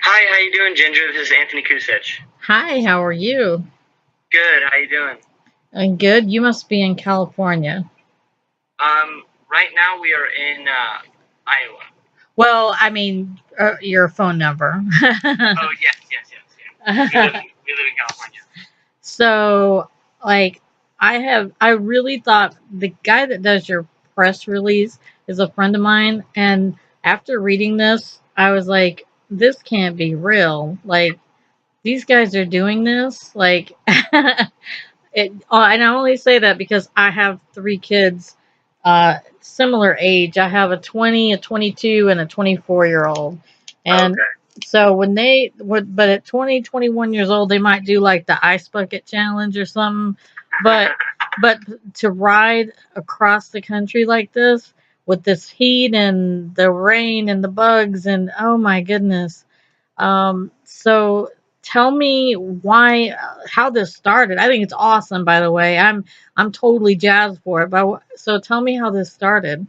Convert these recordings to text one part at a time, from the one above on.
Hi, how you doing, Ginger? This is Anthony Kusich. Hi, how are you? Good. How you doing? I'm good. You must be in California. Right now we are in Iowa. Well, I mean, your phone number. Oh yes, yes, yes, yes. We live in California. So, like, I really thought the guy that does your press release is a friend of mine. And after reading this, I was like, this can't be real. Like, these guys are doing this. Like, and I only say that because I have three kids, similar age. I have a 20, a 22, and a 24-year-old. And Okay. so when they would, but at 20, 21 years old, they might do like the ice bucket challenge or something. But, but to ride across the country like this with this heat and the rain and the bugs and oh my goodness, so tell me why, how this started. I think it's awesome, by the way. I'm totally jazzed for it. But so tell me how this started.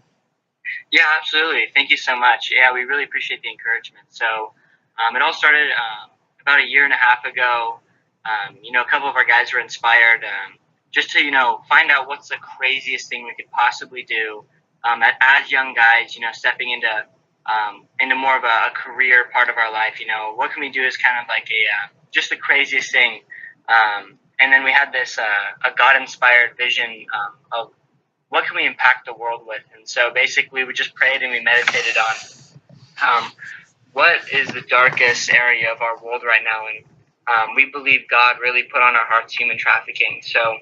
Yeah, absolutely. Thank you so much. Yeah, we really appreciate the encouragement. So, it all started about a year and a half ago. A couple of our guys were inspired just to find out what's the craziest thing we could possibly do as young guys. Stepping into more of a career part of our life. What can we do as kind of like just the craziest thing. And then we had this a God inspired vision of what can we impact the world with? And so basically, we just prayed and we meditated on what is the darkest area of our world right now, and we believe God really put on our hearts human trafficking. So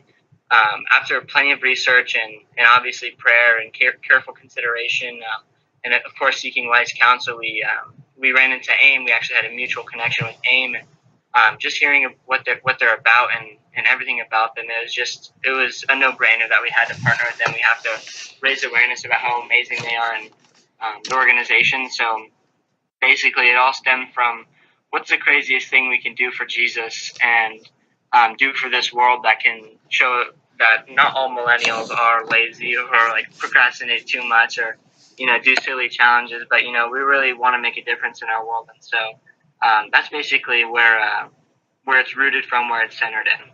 after plenty of research and obviously prayer and careful consideration, and of course seeking wise counsel, we ran into AIM. We actually had a mutual connection with AIM, and just hearing what they're about and everything about them, it was a no brainer that we had to partner with them. We have to raise awareness about how amazing they are and the organization. So basically, it all stemmed from what's the craziest thing we can do for Jesus and do for this world that can show that not all millennials are lazy or like procrastinate too much or do silly challenges, but we really want to make a difference in our world, and so that's basically where it's rooted from, where it's centered in.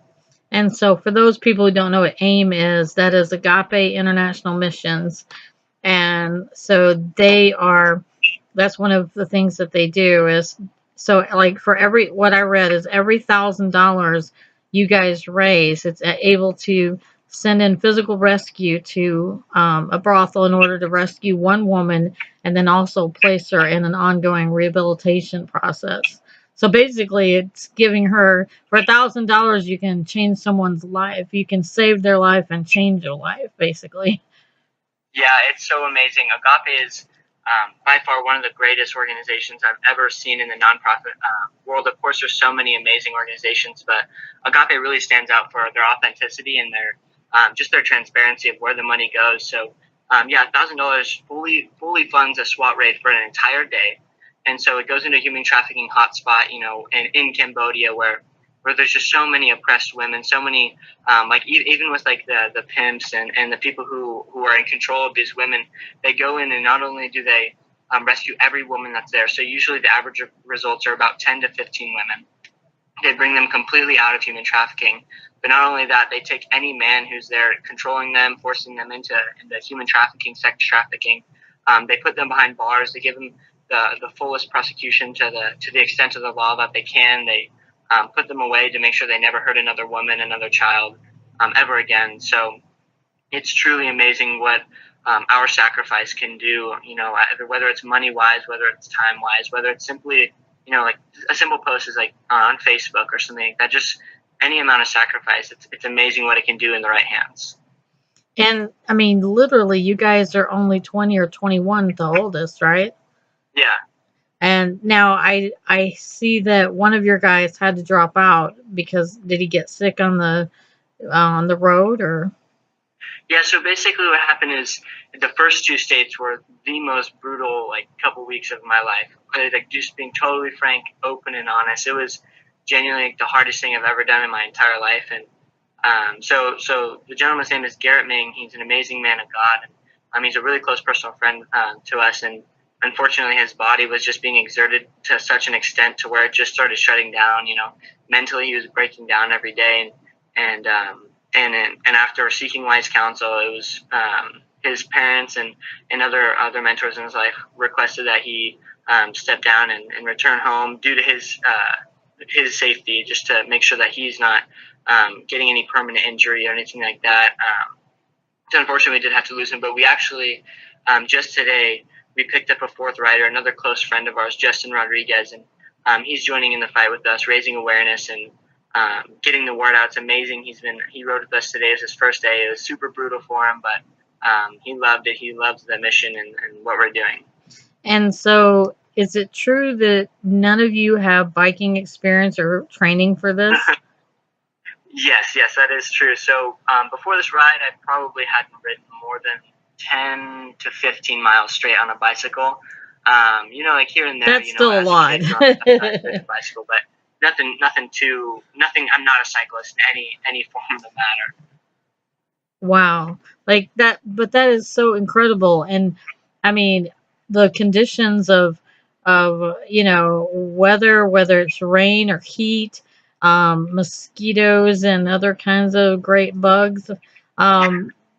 And so for those people who don't know what AIM is, that is Agape International Missions. And so they are, that's one of the things that they do is, so like for every, what I read is every $1,000 you guys raise, it's able to send in physical rescue to a brothel in order to rescue one woman and then also place her in an ongoing rehabilitation process. So basically, it's giving her, for $1,000 you can change someone's life. You can save their life and change their life, basically. Yeah, it's so amazing. Agape is by far one of the greatest organizations I've ever seen in the nonprofit world. Of course, there's so many amazing organizations, but Agape really stands out for their authenticity and their just their transparency of where the money goes. So, yeah, $1,000 fully funds a SWAT raid for an entire day, and so it goes into a human trafficking hotspot, in Cambodia where there's just so many oppressed women, so many like even with like the pimps and the people who are in control of these women, they go in and not only do they rescue every woman that's there. So usually the average results are about 10 to 15 women. They bring them completely out of human trafficking. But not only that, they take any man who's there controlling them, forcing them into human trafficking, sex trafficking. They put them behind bars. They give them the fullest prosecution to the extent of the law that they can. They put them away to make sure they never hurt another woman, another child, ever again. So it's truly amazing what our sacrifice can do. Whether it's money wise, whether it's time wise, whether it's simply like a simple post is like on Facebook or something like that. Just any amount of sacrifice. It's amazing what it can do in the right hands. And I mean, literally, you guys are only 20 or 21, the oldest, right? Yeah. And now I see that one of your guys had to drop out because did he get sick on the road or? Yeah, so basically what happened is the first two states were the most brutal like couple weeks of my life. Like just being totally frank, open and honest. It was genuinely like, the hardest thing I've ever done in my entire life. And so the gentleman's name is Garrett Ming. He's an amazing man of God. And, he's a really close personal friend to us. And unfortunately, his body was just being exerted to such an extent to where it just started shutting down. Mentally he was breaking down every day, and after seeking wise counsel, it was his parents and other mentors in his life requested that he step down and return home due to his safety, just to make sure that he's not getting any permanent injury or anything like that. So unfortunately, we did have to lose him, but we actually just today we picked up a fourth rider, another close friend of ours, Justin Rodriguez, and he's joining in the fight with us, raising awareness and getting the word out. It's amazing. He rode with us today. It was his first day. It was super brutal for him, but he loved it. He loves the mission and what we're doing. And so, is it true that none of you have biking experience or training for this? Yes, that is true. So before this ride, I probably hadn't ridden more than 10 to 15 miles straight on a bicycle. Like here and there. That's still a lot. Bicycle, but nothing. I'm not a cyclist in any form of the matter. Wow, like that, but that is so incredible. And I mean, the conditions of weather, whether it's rain or heat, mosquitoes and other kinds of great bugs.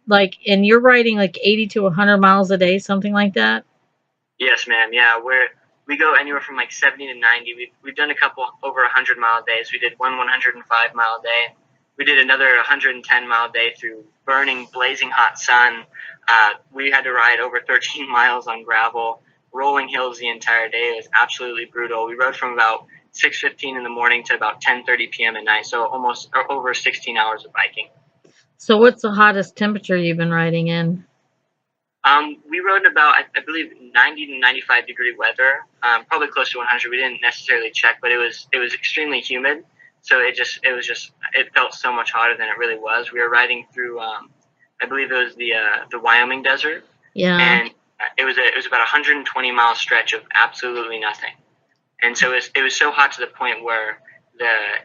Like, and you're riding like 80 to 100 miles a day, something like that. Yes, ma'am. Yeah, we go anywhere from like 70 to 90. We've done a couple over 100-mile days. We did one 105-mile day. We did another 110-mile day through burning, blazing hot sun. We had to ride over 13 miles on gravel, rolling hills the entire day. It was absolutely brutal. We rode from about 6:15 in the morning to about 10:30 p.m. at night, so almost over 16 hours of biking. So, what's the hottest temperature you've been riding in? We rode in about, I believe, 90 to 95 degree weather, probably close to 100. We didn't necessarily check, but it was extremely humid. So it felt so much hotter than it really was. We were riding through, I believe it was the Wyoming desert. Yeah. And it was about a 120-mile stretch of absolutely nothing. And so it was so hot to the point where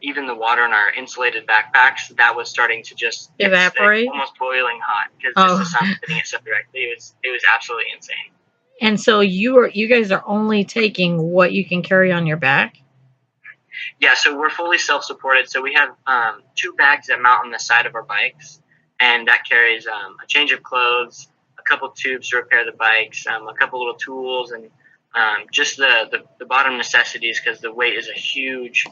even the water in our insulated backpacks, that was starting to just evaporate, almost boiling hot because just the sun was hitting it so directly. It was absolutely insane. And so you guys are only taking what you can carry on your back? Yeah, so we're fully self-supported. So we have 2 bags that mount on the side of our bikes, and that carries a change of clothes, a couple tubes to repair the bikes, a couple little tools, and just the bottom necessities, because the weight is a huge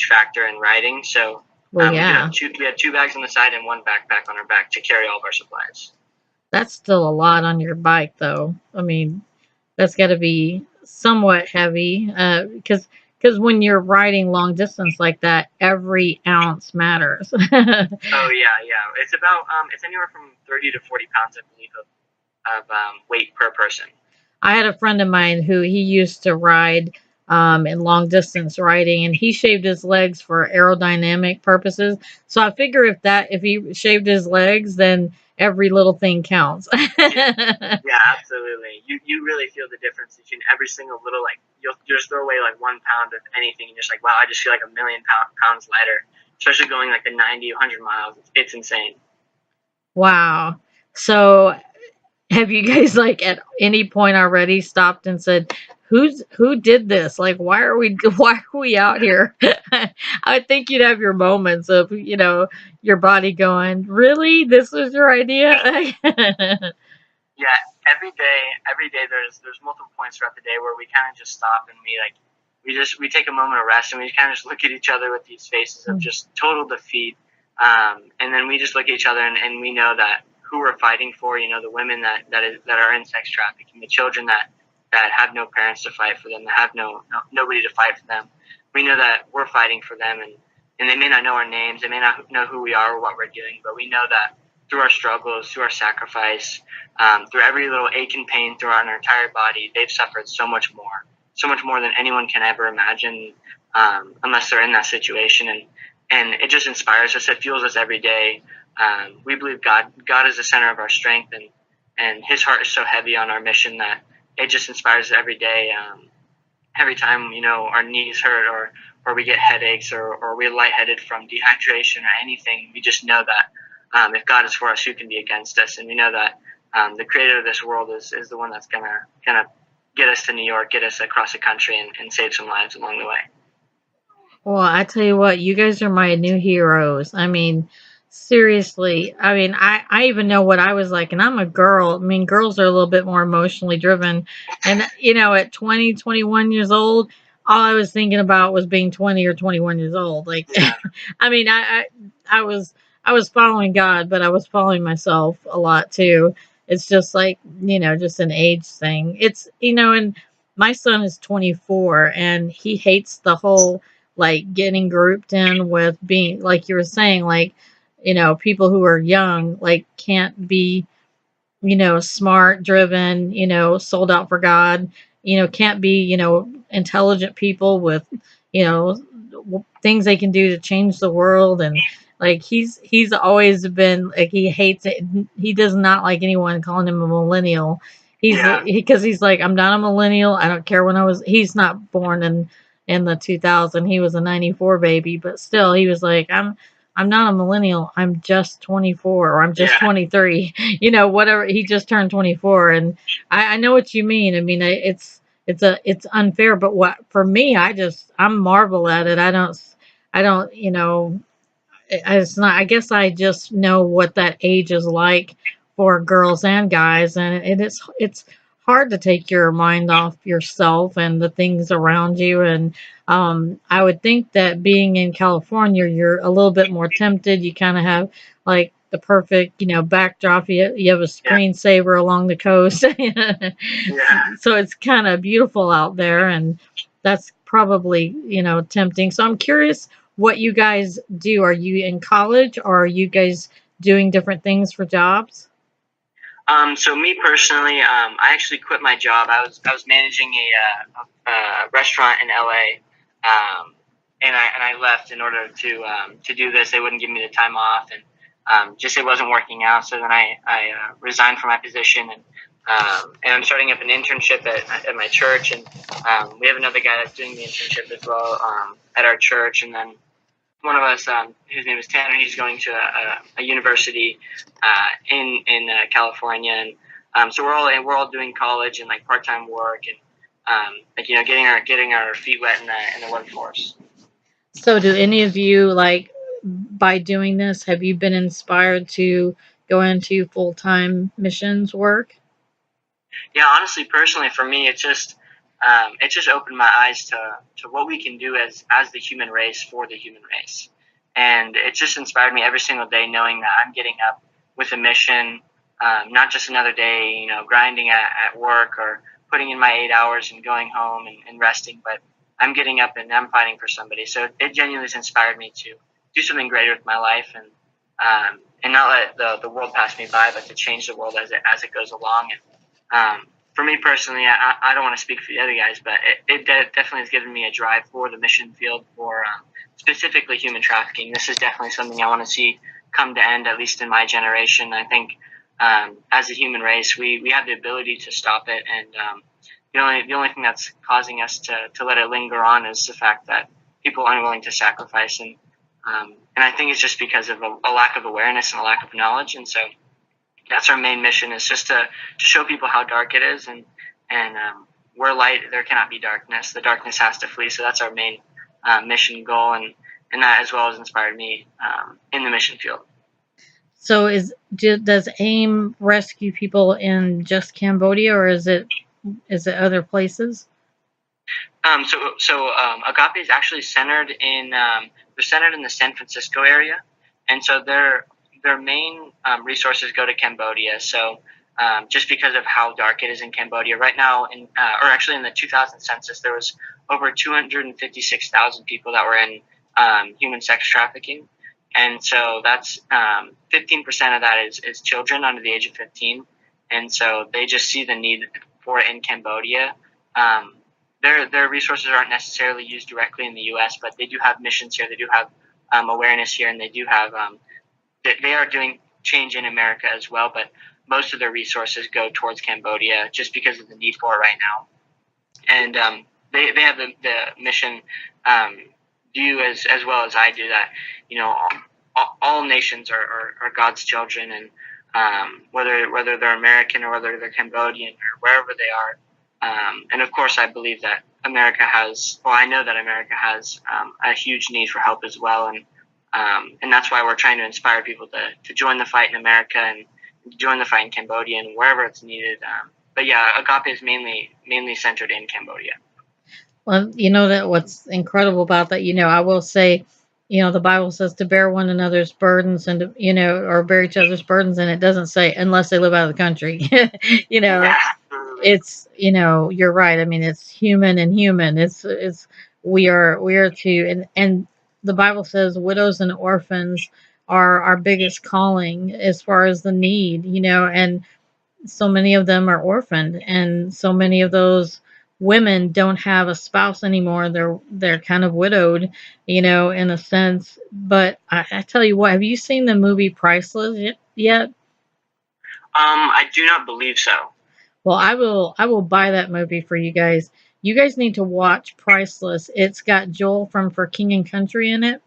factor in riding. So yeah. we have 2 bags on the side and 1 backpack on our back to carry all of our supplies. That's still a lot on your bike, though. I mean, that's got to be somewhat heavy, because when you're riding long distance like that, every ounce matters. Oh yeah. It's about it's anywhere from 30 to 40 pounds, I believe, of weight per person. I had a friend of mine who he used to ride in long distance riding, and he shaved his legs for aerodynamic purposes. So I figure if he shaved his legs, then every little thing counts. Yeah, absolutely. You really feel the difference between every single little, like, you'll just throw away like 1 pound of anything, and you're just like, wow, I just feel like a million pounds lighter, especially going like the 90, 100 miles. It's insane. Wow. So have you guys like at any point already stopped and said, who did this? Like, why are we out here? I would think you'd have your moments of, your body going, really? This was your idea? Yeah, every day there's multiple points throughout the day where we kind of just stop and we take a moment of rest, and we kind of just look at each other with these faces of just total defeat. And then we just look at each other and we know that who we're fighting for, the women that are in sex trafficking, the children that have no parents to fight for them, that have nobody to fight for them. We know that we're fighting for them, and they may not know our names, they may not know who we are or what we're doing, but we know that through our struggles, through our sacrifice, through every little ache and pain through our entire body, they've suffered so much more than anyone can ever imagine, unless they're in that situation. And it just inspires us. It fuels us every day. We believe God is the center of our strength, and His heart is so heavy on our mission that it just inspires us every day. Every time our knees hurt, or we get headaches, or we're lightheaded from dehydration or anything, we just know that if God is for us, who can be against us? And we know that the Creator of this world is the one that's gonna get us to New York, get us across the country, and save some lives along the way. Well, I tell you what, you guys are my new heroes. I mean, seriously. I mean, I even know what I was like, and I'm a girl. I mean, girls are a little bit more emotionally driven. And, at 20, 21 years old, all I was thinking about was being 20 or 21 years old. Like, Yeah, I mean, I was following God, but I was following myself a lot too. It's just like, just an age thing. And my son is 24 and he hates the whole like getting grouped in with being like you were saying, like, people who are young like can't be, smart, driven, sold out for God, can't be, intelligent people with, things they can do to change the world. And like he's always been like, he hates it. He does not like anyone calling him a millennial. yeah, Because he's like, I'm not a millennial. I don't care when I was. He's not born in the 2000. He was a 94 baby, but still he was like, I'm not a millennial. I'm just 24 or I'm just yeah, 23. Whatever. He just turned 24, and I know what you mean. I mean, it's unfair, but what for me, I'm marvel at it. I don't. It's not. I guess I just know what that age is like for girls and guys, and it's hard to take your mind off yourself and the things around you. And I would think that being in California, you're a little bit more tempted. You kind of have like the perfect, backdrop. You have a yeah, screensaver along the coast, yeah. so it's kind of beautiful out there, and that's probably tempting. So I'm curious what you guys do. Are you in college or are you guys doing different things for jobs? So me personally, I actually quit my job. I was managing a restaurant in LA, and I left in order to do this. They wouldn't give me the time off, and just it wasn't working out. So then I resigned from my position, and I'm starting up an internship at my church, and we have another guy that's doing the internship as well at our church, and then one of us, his name is Tanner. He's going to a university in California, and so we're all doing college and like part time work, and like getting our feet wet in the workforce. So do any of you, like, by doing this, have you been inspired to go into full-time missions work? Yeah, honestly, personally, for me, it just opened my eyes to what we can do as the human race for the human race, and it just inspired me every single day, knowing that I'm getting up with a mission, not just another day, grinding at work or putting in my 8 hours and going home and resting, but I'm getting up and I'm fighting for somebody. So it genuinely has inspired me to do something greater with my life and not let the world pass me by, but to change the world as it goes along. And for me personally, I don't want to speak for the other guys, but it definitely has given me a drive for the mission field for specifically human trafficking. This is definitely something I want to see come to end, at least in my generation. I think as a human race, we have the ability to stop it, and the only thing that's causing us to let it linger on is the fact that people aren't willing to sacrifice, and I think it's just because of a lack of awareness and a lack of knowledge, and so that's our main mission, is just to show people how dark it is, and where light there cannot be darkness. The darkness has to flee. So that's our main mission goal, and that as well has inspired me in the mission field. So does AIM rescue people in just Cambodia, or is it other places? So Agape is actually centered in they're centered in the San Francisco area, and so their main resources go to Cambodia. So just because of how dark it is in Cambodia right now, or actually in the 2000 census, there was over 256,000 people that were in human sex trafficking, and so that's 15% of that is children under the age of 15, and so they just see the need for it in Cambodia. Um, their resources aren't necessarily used directly in the U.S., but they do have missions here. They do have awareness here, and they do have they are doing change in America as well. But most of their resources go towards Cambodia just because of the need for it right now. And they have the mission view as well as I do, that all nations are God's children, and whether they're American or whether they're Cambodian or wherever they are, And of course, I believe that I know that America has a huge need for help as well, and that's why we're trying to inspire people to join the fight in America and join the fight in Cambodia and wherever it's needed. But yeah, Agape is mainly centered in Cambodia. Well, you know that what's incredible about that, I will say, the Bible says to bear one another's burdens and to, or bear each other's burdens, and it doesn't say unless they live out of the country. you know, Yeah, it's you're right. I mean, it's human and human. It's we are to and the Bible says widows and orphans are our biggest calling as far as the need, and so many of them are orphaned, and so many of those women don't have a spouse anymore. They're kind of widowed, in a sense. But I tell you what, have you seen the movie Priceless yet? I do not believe so. Well, I will buy that movie for you guys. You guys need to watch Priceless. It's got Joel from For King and Country in it,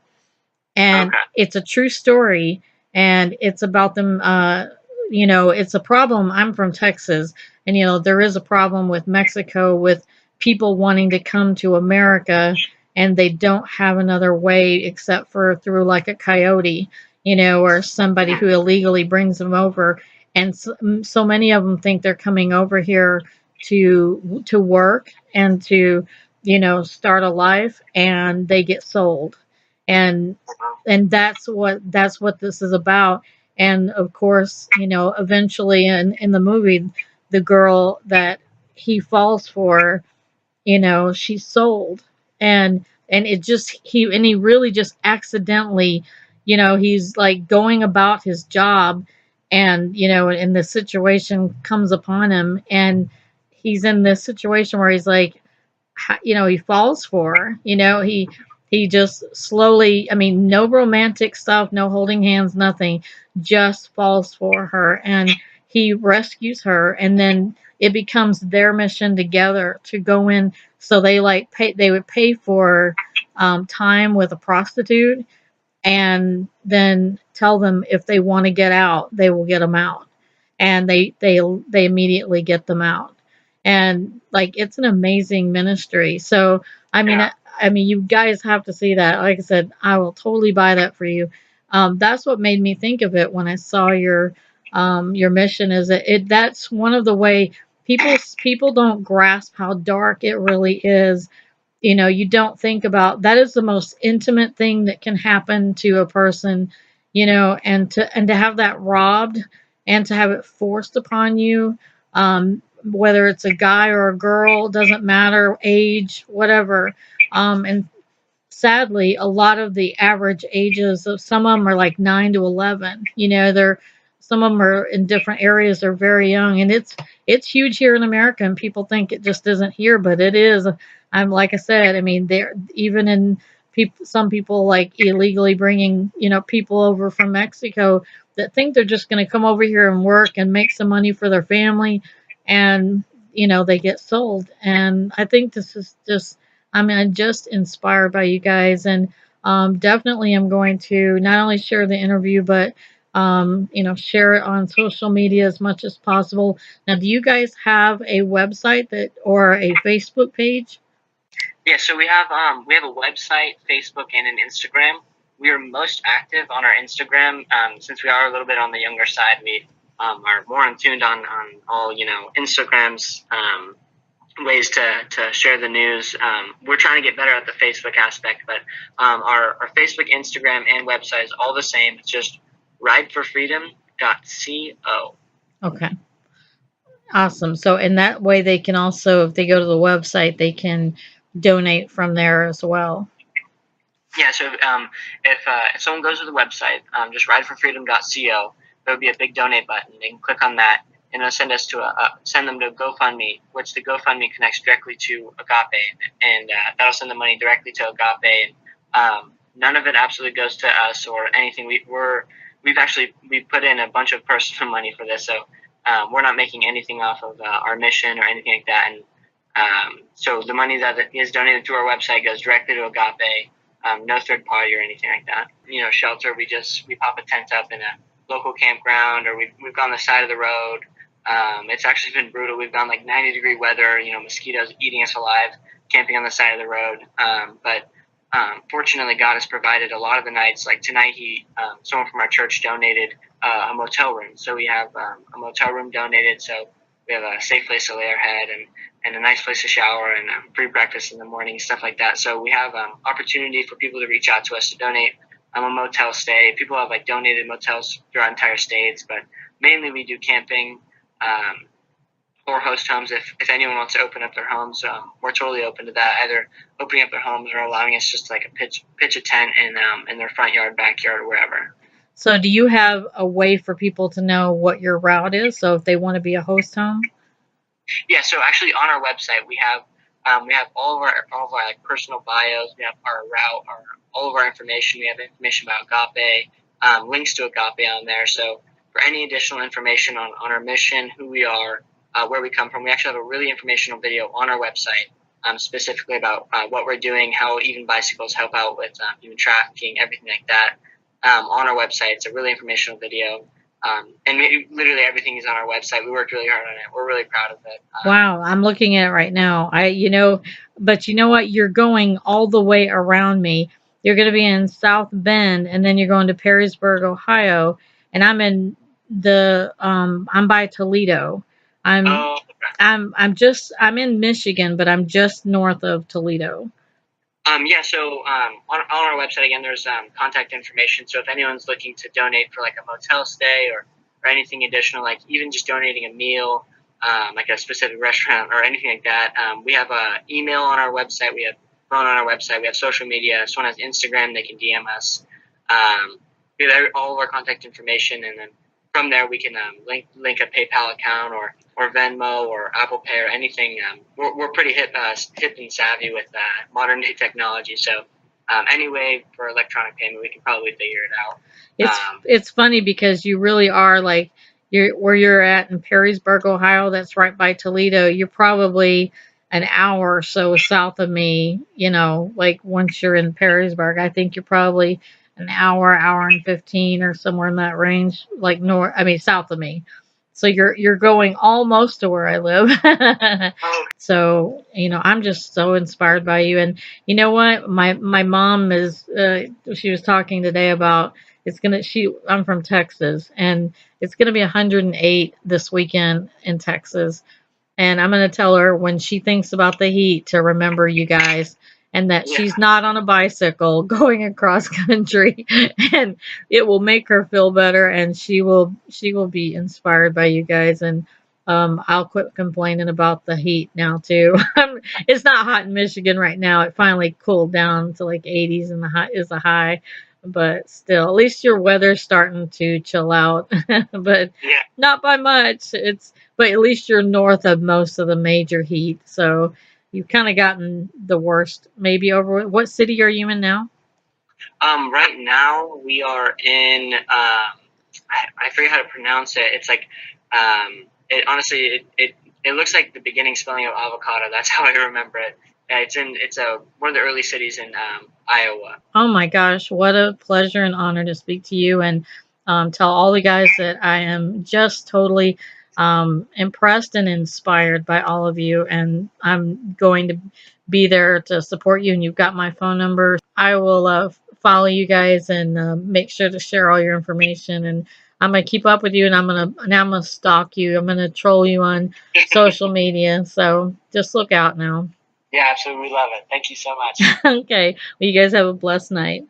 and Okay. it's a true story, and it's about them. It's a problem. I'm from Texas, and there is a problem with Mexico with people wanting to come to America, and they don't have another way except for through like a coyote, or somebody who illegally brings them over. And so many of them think they're coming over here to work and to start a life, and they get sold. and and that's what this is about. And of course, eventually in the movie, the girl that he falls for, she's sold. And he really just accidentally, he's like going about his job, and the situation comes upon him, and he's in this situation where he's like, he falls for her. He just slowly, I mean, no romantic stuff, no holding hands, nothing, just falls for her, and he rescues her, and then it becomes their mission together to go in. So they would pay for time with a prostitute, and then tell them if they want to get out, they will get them out, and they immediately get them out. And like, it's an amazing ministry. So I mean, Yeah. you guys have to see that. Like I said, I will totally buy that for you. That's what made me think of it when I saw your mission. Is that's one of the way people don't grasp how dark it really is. You don't think about that is the most intimate thing that can happen to a person, and to have that robbed, and to have it forced upon you, whether it's a guy or a girl, doesn't matter, age, whatever. And sadly, a lot of the average ages of some of them are like 9 to 11. They're some of them are in different areas. They're very young, and it's huge here in America. And people think it just isn't here, but it is. I'm like I said. I mean, they're even in people. Some people like illegally bringing people over from Mexico that think they're just going to come over here and work and make some money for their family, and they get sold. And I think this is just, I mean, I'm just inspired by you guys, and definitely I'm going to not only share the interview, but share it on social media as much as possible. Now, do you guys have a website that or a Facebook page? Yeah, so we have a website, Facebook, and an Instagram. We are most active on our Instagram, since we are a little bit on the younger side. We are more in tuned on all Instagram's ways to share the news. We're trying to get better at the Facebook aspect, but our Facebook, Instagram, and website is all the same. It's just rideforfreedom.co. Okay, awesome. So in that way, they can also, if they go to the website, they can donate from there as well. Yeah, so if someone goes to the website, just rideforfreedom.co, there will be a big donate button. They can click on that, and it'll send them to GoFundMe, which the GoFundMe connects directly to Agape, and that'll send the money directly to Agape. And none of it absolutely goes to us or anything. We've put in a bunch of personal money for this, so we're not making anything off of our mission or anything like that. And so the money that is donated through our website goes directly to Agape. No third party or anything like that. Shelter. We pop a tent up in a local campground, or we've gone the side of the road. It's actually been brutal. We've gone like 90-degree weather, mosquitoes eating us alive, camping on the side of the road. But fortunately, God has provided a lot of the nights. Like tonight, someone from our church donated a motel room. So we have a motel room donated. So we have a safe place to lay our head and a nice place to shower and free breakfast in the morning, stuff like that. So we have opportunity for people to reach out to us to donate a motel stay. People have like donated motels throughout entire states, but mainly we do camping or host homes. If anyone wants to open up their homes, we're totally open to that. Either opening up their home or allowing us just like pitch a tent in their front yard, backyard, or wherever. So do you have a way for people to know what your route is? So if they want to be a host home? Yeah. So actually, on our website, we have all of our like personal bios. We have our route, all of our information. We have information about Agape, links to Agape on there. So for any additional information on our mission, who we are, where we come from, we actually have a really informational video on our website, specifically about what we're doing, how even bicycles help out with human trafficking, everything like that. On our website, it's a really informational video. And literally everything is on our website. We worked really hard on it. We're really proud of it. Wow, I'm looking at it right now. But you know what? You're going all the way around me. You're going to be in South Bend, and then you're going to Perrysburg, Ohio, and I'm by Toledo. I'm Oh, I'm in Michigan, but I'm just north of Toledo. yeah, so on our website, again, there's contact information. So if anyone's looking to donate for like a motel stay or anything additional, like even just donating a meal, like a specific restaurant or anything like that, we have an email on our website. We have phone on our website. We have social media. If someone has Instagram, they can DM us. We have all of our contact information, and then from there we can link a PayPal account or Venmo or Apple Pay or anything. We're pretty hip and savvy with modern day technology. So any way for electronic payment, we can probably figure it out. It's funny because you really are like where you're at in Perrysburg, Ohio. That's right by Toledo. You're probably an hour or so south of me. Like once you're in Perrysburg, I think you're probably an hour and 15 or somewhere in that range, like south of me. So you're going almost to where I live. So, I'm just so inspired by you. And you know what? My mom she was talking today about I'm from Texas, and it's gonna be 108 this weekend in Texas. And I'm going to tell her when she thinks about the heat to remember you guys, and that she's not on a bicycle going across country, and it will make her feel better, and she will be inspired by you guys. And I'll quit complaining about the heat now too. It's not hot in Michigan right now. It finally cooled down to like 80s, and the high is a high. But still, at least your weather's starting to chill out, but not by much. But at least you're north of most of the major heat, so you've kind of gotten the worst maybe over. What city are you in now? Right now we are in. I forget how to pronounce it. It's like it honestly it looks like the beginning spelling of avocado. That's how I remember it. It's one of the early cities in Iowa. Oh my gosh, what a pleasure and honor to speak to you, and tell all the guys that I am just totally impressed and inspired by all of you, and I'm going to be there to support you. And you've got my phone number. I will follow you guys and make sure to share all your information. And I'm gonna keep up with you, and I'm gonna stalk you. I'm gonna troll you on social media. So just look out now. Yeah, absolutely. We love it. Thank you so much. Okay. Well, you guys have a blessed night.